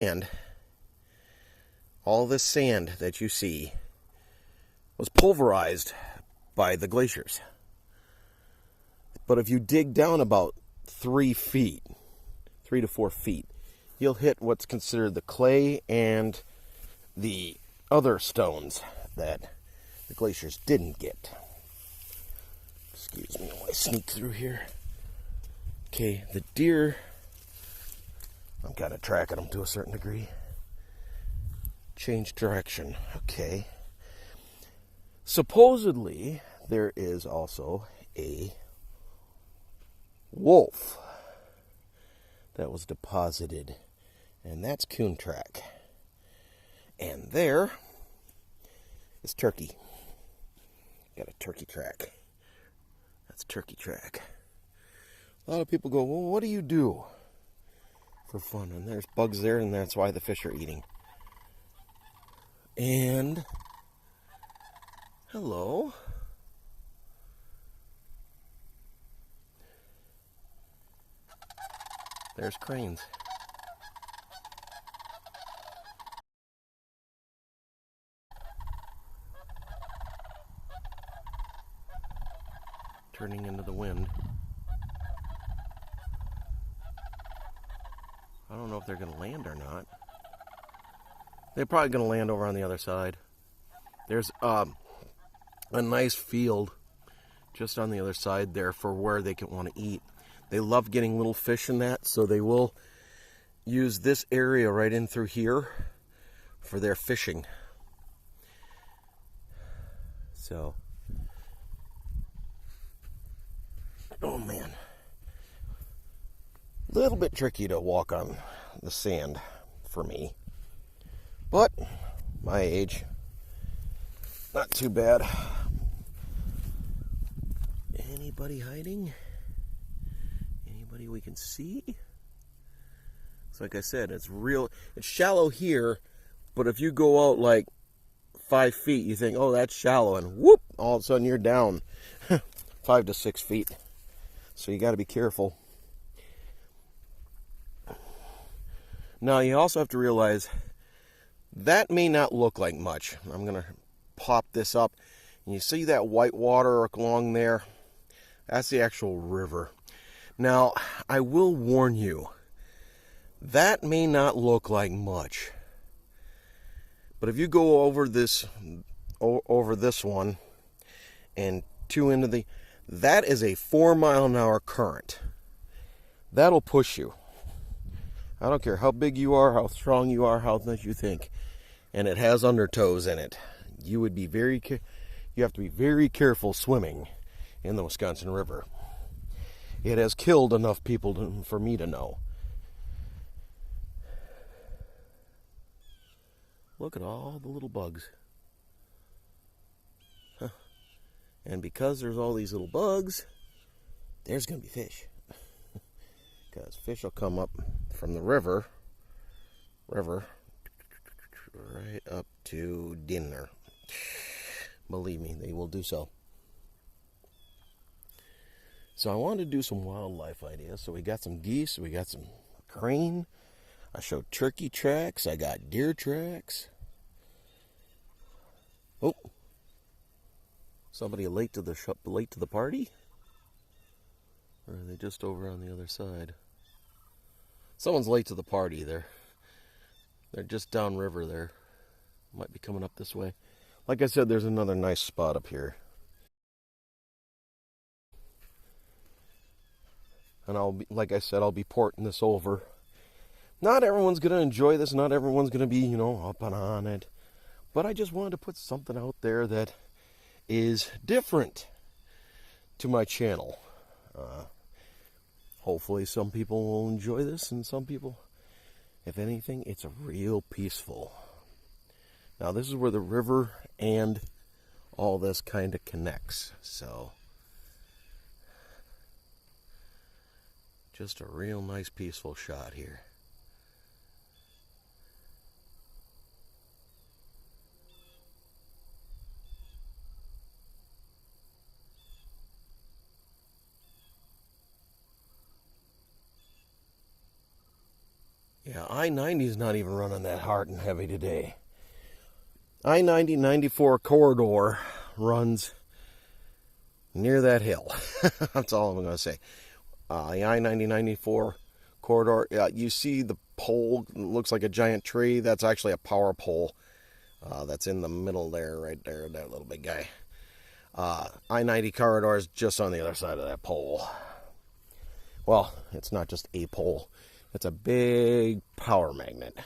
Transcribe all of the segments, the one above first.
And all this sand that you see was pulverized by the glaciers. But if you dig down about 3 feet, 3 to 4 feet, you'll hit what's considered the clay and the other stones that the glaciers didn't get. Excuse me while I sneak through here. Okay, the deer, I'm kind of tracking them to a certain degree. Change direction. Okay. Supposedly, there is also a wolf that was deposited, and that's coon track. And there is turkey. Got a turkey track. That's turkey track. A lot of people go, well, what do you do for fun? And there's bugs there, and that's why the fish are eating. And hello. There's cranes. Turning into the wind. I don't know if they're going to land or not. They're probably going to land over on the other side. There's a nice field just on the other side there for where they can want to eat. They love getting little fish in that, so they will use this area right in through here for their fishing. So, oh man. A little bit tricky to walk on the sand for me. But, my age, not too bad. Anybody hiding? Anybody we can see? So like I said, it's shallow here, but if you go out like 5 feet, you think, oh, that's shallow, and whoop, all of a sudden you're down 5 to 6 feet. So you got to be careful. Now, you also have to realize that may not look like much. I'm going to pop this up, and you see that white water along there? That's the actual river. Now, I will warn you, that may not look like much. But if you go over this one and that is a 4-mile-an-hour current. That'll push you. I don't care how big you are, how strong you are, how much you think. And it has undertows in it. You have to be very careful swimming in the Wisconsin River. It has killed enough people for me to know. Look at all the little bugs. Huh. And because there's all these little bugs, there's going to be fish. Because fish will come up from the river right up to dinner. Believe me, they will do so. So I wanted to do some wildlife ideas. So we got some geese, we got some crane. I showed turkey tracks. I got deer tracks. Oh, somebody late to the party? Or are they just over on the other side? Someone's late to the party there. They're just downriver there. Might be coming up this way. Like I said, there's another nice spot up here. And like I said, I'll be porting this over. Not everyone's going to enjoy this. Not everyone's going to be, up and on it. But I just wanted to put something out there that is different to my channel. Hopefully some people will enjoy this, and some people, if anything, it's real peaceful. Now this is where the river and all this kind of connects. So just a real nice peaceful shot here. Yeah, Yeah, I-90 is not even running that hard and heavy today. I-90-94 corridor runs near that hill. That's all I'm going to say. The I-90-94 corridor, you see the pole, it looks like a giant tree. That's actually a power pole. That's in the middle there, right there, that little big guy. I-90 corridor is just on the other side of that pole. Well, it's not just a pole. It's a big power magnet.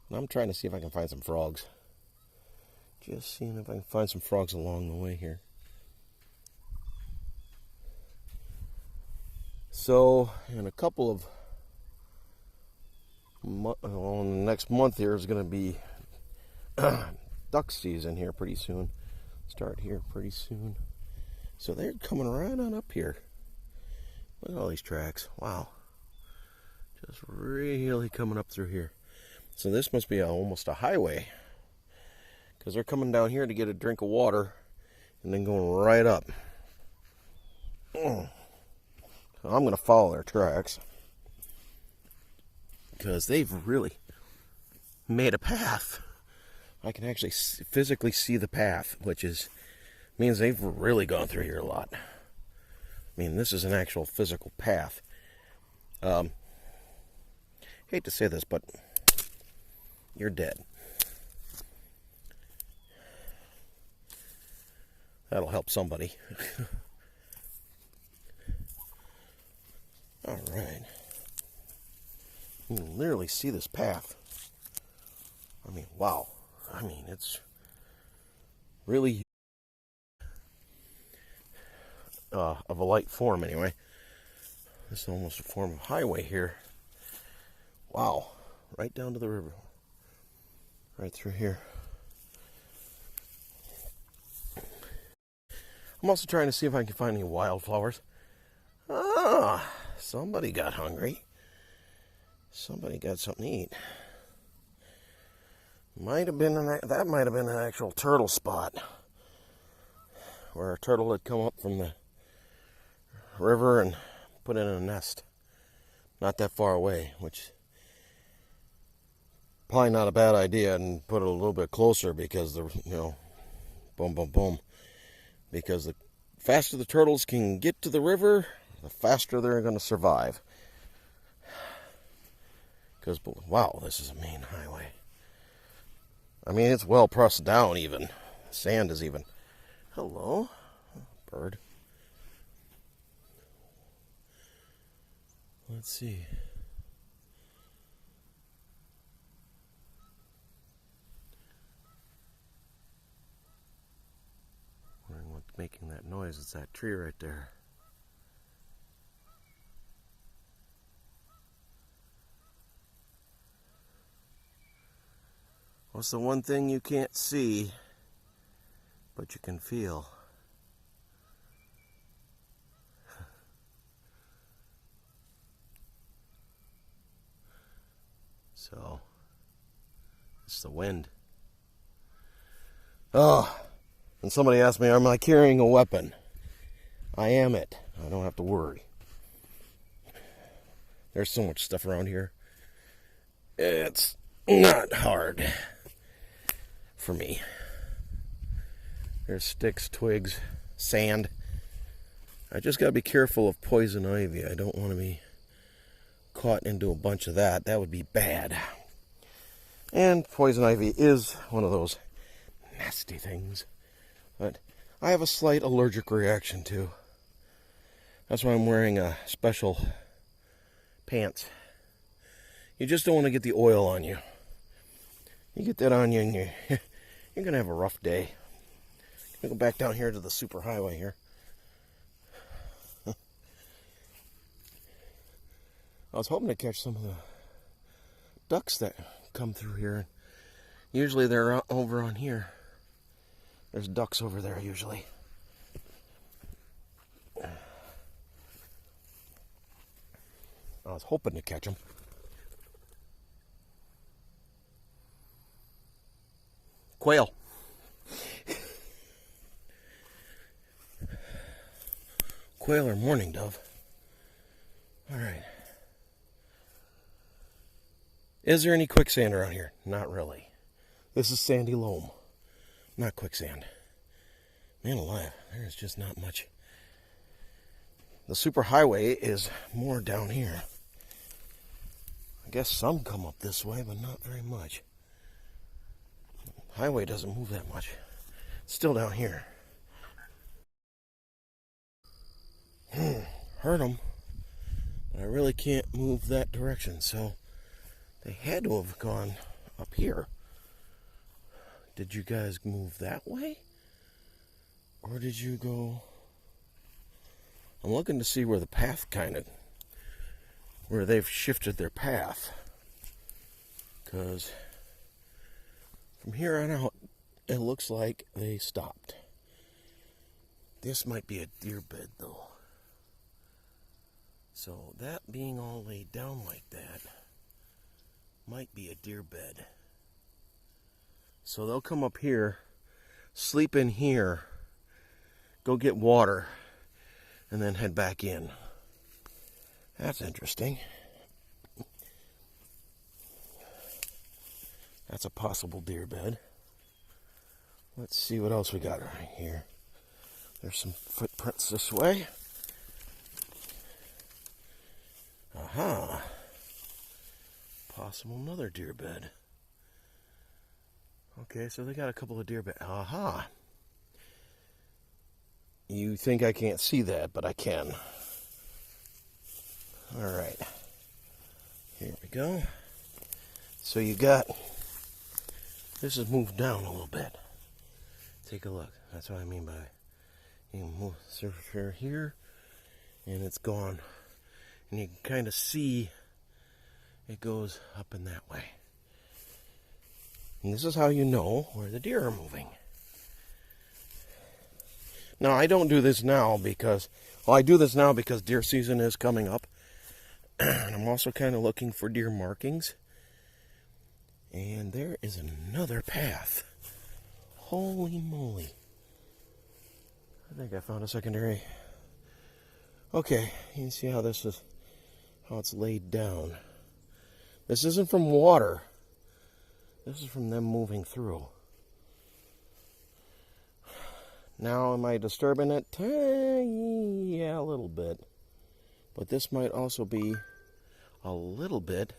And I'm trying to see if I can find some frogs. Just seeing if I can find some frogs along the way here. So, in a couple of the next month here is going to be duck season here pretty soon. Start here pretty soon. So they're coming right on up here. Look at all these tracks. Wow. Just really coming up through here. So this must be almost a highway. Because they're coming down here to get a drink of water and then going right up. So I'm going to follow their tracks. Because they've really made a path. I can actually physically see the path, which means they've really gone through here a lot. I mean, this is an actual physical path. Hate to say this, but you're dead. That'll help somebody. All right. You can literally see this path. I mean, wow. I mean, it's really of a light form anyway. This is almost a form of highway here. Wow. Right down to the river. Right through here. I'm also trying to see if I can find any wildflowers. Ah, somebody got hungry. Somebody got something to eat. That might have been an actual turtle spot. Where a turtle had come up from the river and put in a nest. Not that far away, which probably not a bad idea, and put it a little bit closer because boom, boom, boom. Because the faster the turtles can get to the river, the faster they're going to survive. Because, wow, this is a main highway. I mean, it's well pressed down even. Sand is even. Hello, bird. Let's see. What's making that noise? It's that tree right there. What's the one thing you can't see, but you can feel? So, it's the wind. Oh, and somebody asked me, am I carrying a weapon? I am it. I don't have to worry. There's so much stuff around here. It's not hard for me. There's sticks, twigs, sand. I just gotta be careful of poison ivy. I don't want to be caught into a bunch of that. That would be bad. And poison ivy is one of those nasty things that I have a slight allergic reaction to. That's why I'm wearing a special pants. You just don't want to get the oil on you. You get that on you and you're going to have a rough day. I'm going to go back down here to the super highway here. I was hoping to catch some of the ducks that come through here. Usually they're over on here. There's ducks over there usually. I was hoping to catch them. Quail. Quail or mourning dove. All right. Is there any quicksand around here? Not really. This is sandy loam, not quicksand. Man alive, there's just not much. The superhighway is more down here. I guess some come up this way, but not very much. Highway doesn't move that much. It's still down here. Heard them, but I really can't move that direction, so they had to have gone up here. Did you guys move that way? Or did you go... I'm looking to see where the path where they've shifted their path. Because from here on out, it looks like they stopped. This might be a deer bed, though. So that being all laid down like that might be a deer bed. So they'll come up here, sleep in here, go get water, and then head back in. That's interesting. That's a possible deer bed. Let's see what else we got right here. There's some footprints this way. Aha. Possible another deer bed. Okay, so they got a couple of deer beds. Aha. You think I can't see that, but I can. Alright. Here we go. So you got... This is moved down a little bit. Take a look. That's what I mean by... You can move the surface here, and it's gone. And you can kind of see it goes up in that way. And this is how you know where the deer are moving. Now, I don't do this now because... Well, I do this now because deer season is coming up. And I'm also kind of looking for deer markings. And there is another path. Holy moly. I think I found a secondary. Okay, you can see how this is, how it's laid down. This isn't from water. This is from them moving through. Now, am I disturbing it? Yeah, a little bit. But this might also be a little bit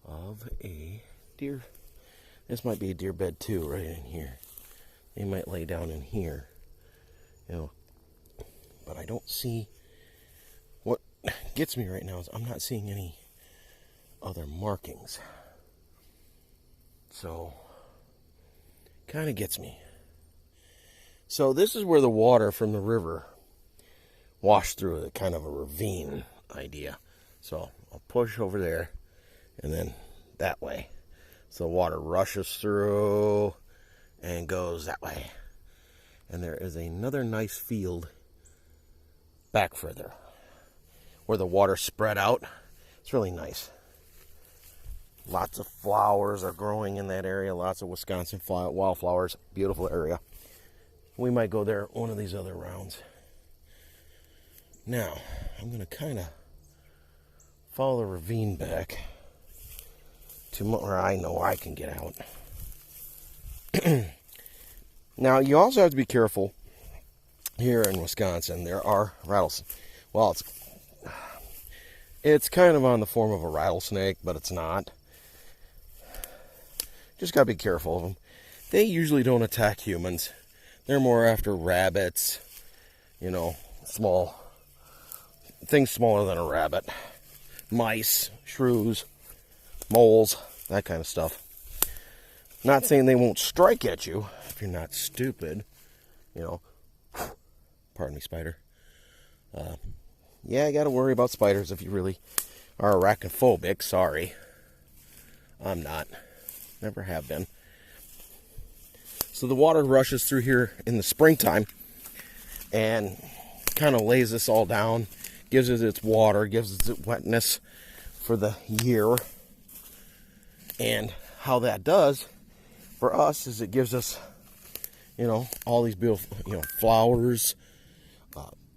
of a deer. This might be a deer bed too, right in here. They might lay down in here. You know, but I don't see... What gets me right now is I'm not seeing any other markings. So, kind of gets me. So this is where the water from the river washed through it, kind of a ravine idea. So I'll push over there and then that way. So the water rushes through and goes that way. And there is another nice field back further where the water spread out. It's really nice. Lots of flowers are growing in that area. Lots of Wisconsin wildflowers. Beautiful area. We might go there one of these other rounds. Now, I'm going to kind of follow the ravine back to where I know I can get out. Now, you also have to be careful here in Wisconsin. There are rattlesnakes. Well, it's kind of on the form of a rattlesnake, but it's not. Just got to be careful of them. They usually don't attack humans. They're more after rabbits, you know, small things smaller than a rabbit. Mice, shrews, moles, that kind of stuff. Not saying they won't strike at you if you're not stupid, you know. Pardon me, spider. Yeah, I got to worry about spiders if you really are arachnophobic. Sorry. I'm not. Never have been. So the water rushes through here in the springtime and kind of lays this all down, gives it its water, gives it its wetness for the year. And how that does for us is it gives us, you know, all these beautiful, you know, flowers,